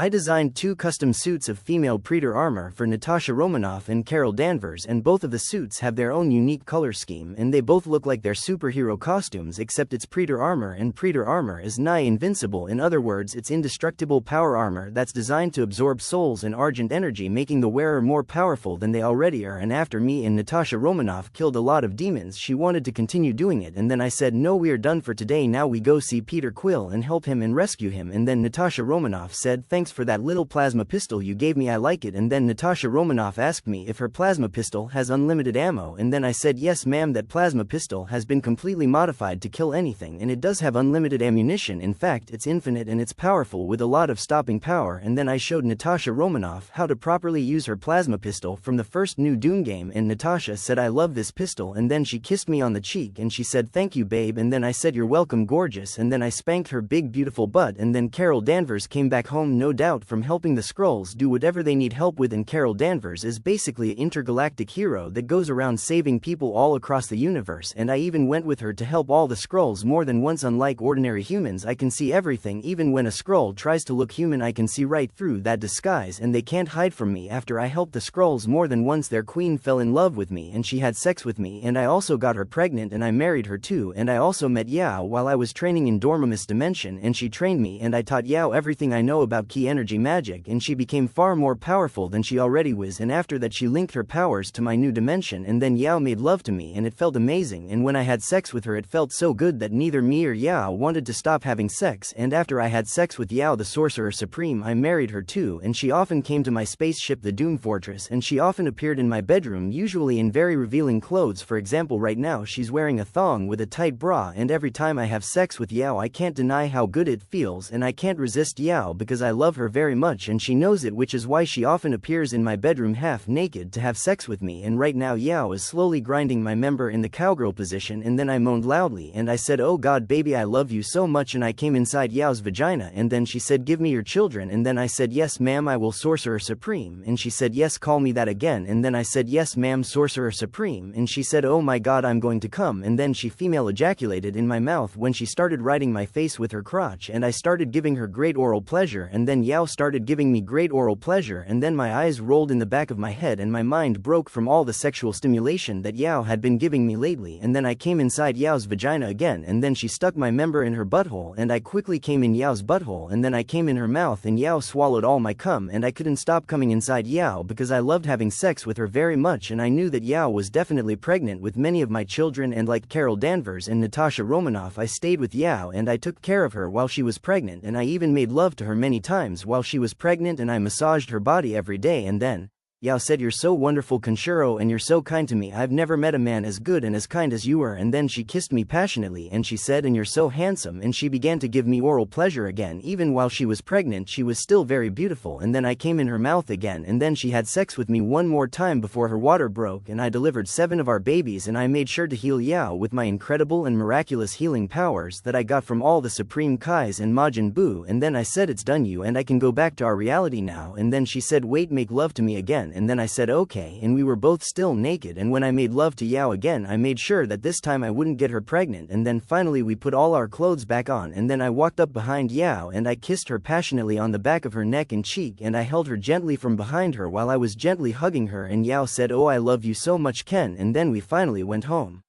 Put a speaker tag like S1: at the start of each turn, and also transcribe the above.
S1: I designed 2 custom suits of female Predator armor for Natasha Romanoff and Carol Danvers, and both of the suits have their own unique color scheme, and they both look like their superhero costumes, except it's Predator armor, and Predator armor is nigh invincible. In other words, it's indestructible power armor that's designed to absorb souls and argent energy, making the wearer more powerful than they already are. And after me and Natasha Romanoff killed a lot of demons, she wanted to continue doing it, and then I said no, we are done for today, now we go see Peter Quill and help him and rescue him. And then Natasha Romanoff said, thanks for that little plasma pistol you gave me, I like it. And then Natasha Romanoff asked me if her plasma pistol has unlimited ammo, and then I said yes ma'am, that plasma pistol has been completely modified to kill anything, and it does have unlimited ammunition. In fact, it's infinite and it's powerful with a lot of stopping power. And then I showed Natasha Romanoff how to properly use her plasma pistol from the first new Doom game, and Natasha said I love this pistol, and then she kissed me on the cheek and she said thank you babe, and then I said you're welcome gorgeous, and then I spanked her big beautiful butt. And then Carol Danvers came back home, no doubt from helping the Skrulls do whatever they need help with, and Carol Danvers is basically an intergalactic hero that goes around saving people all across the universe, and I even went with her to help all the Skrulls more than once. Unlike ordinary humans, I can see everything. Even when a Skrull tries to look human, I can see right through that disguise and they can't hide from me. After I helped the Skrulls more than once, their queen fell in love with me and she had sex with me, and I also got her pregnant and I married her too. And I also met Yao while I was training in Dormimus Dimension, and she trained me and I taught Yao everything I know about key energy magic, and she became far more powerful than she already was. And after that she linked her powers to my new dimension, and then Yao made love to me and it felt amazing, and when I had sex with her it felt so good that neither me or Yao wanted to stop having sex. And after I had sex with Yao the Sorcerer Supreme, I married her too, and she often came to my spaceship the Doom Fortress, and she often appeared in my bedroom, usually in very revealing clothes. For example, right now she's wearing a thong with a tight bra, and every time I have sex with Yao I can't deny how good it feels, and I can't resist Yao because I love her very much and she knows it, which is why she often appears in my bedroom half naked to have sex with me. And right now Yao is slowly grinding my member in the cowgirl position, and then I moaned loudly and I said, oh god baby I love you so much, and I came inside Yao's vagina, and then she said give me your children, and then I said yes ma'am I will Sorcerer Supreme, and she said yes call me that again, and then I said yes ma'am Sorcerer Supreme, and she said oh my god I'm going to come, and then she female ejaculated in my mouth when she started riding my face with her crotch, and I started giving her great oral pleasure, and then Yao started giving me great oral pleasure, and then my eyes rolled in the back of my head and my mind broke from all the sexual stimulation that Yao had been giving me lately. And then I came inside Yao's vagina again, and then she stuck my member in her butthole, and I quickly came in Yao's butthole, and then I came in her mouth, and Yao swallowed all my cum, and I couldn't stop coming inside Yao because I loved having sex with her very much, and I knew that Yao was definitely pregnant with many of my children, and like Carol Danvers and Natasha Romanoff I stayed with Yao and I took care of her while she was pregnant, and I even made love to her many times while she was pregnant, and I massaged her body every day. And then Yao said, you're so wonderful Kenshiro, and you're so kind to me, I've never met a man as good and as kind as you are. And then she kissed me passionately and she said, and you're so handsome, and she began to give me oral pleasure again. Even while she was pregnant she was still very beautiful, and then I came in her mouth again, and then she had sex with me one more time before her water broke, and I delivered 7 of our babies, and I made sure to heal Yao with my incredible and miraculous healing powers that I got from all the Supreme Kais and Majin Buu. And then I said, it's done you, and I can go back to our reality now. And then she said, wait, make love to me again. And then I said okay, and we were both still naked, and when I made love to Yao again I made sure that this time I wouldn't get her pregnant. And then finally we put all our clothes back on, and then I walked up behind Yao and I kissed her passionately on the back of her neck and cheek, and I held her gently from behind her while I was gently hugging her, and Yao said, oh I love you so much Ken, and then we finally went home.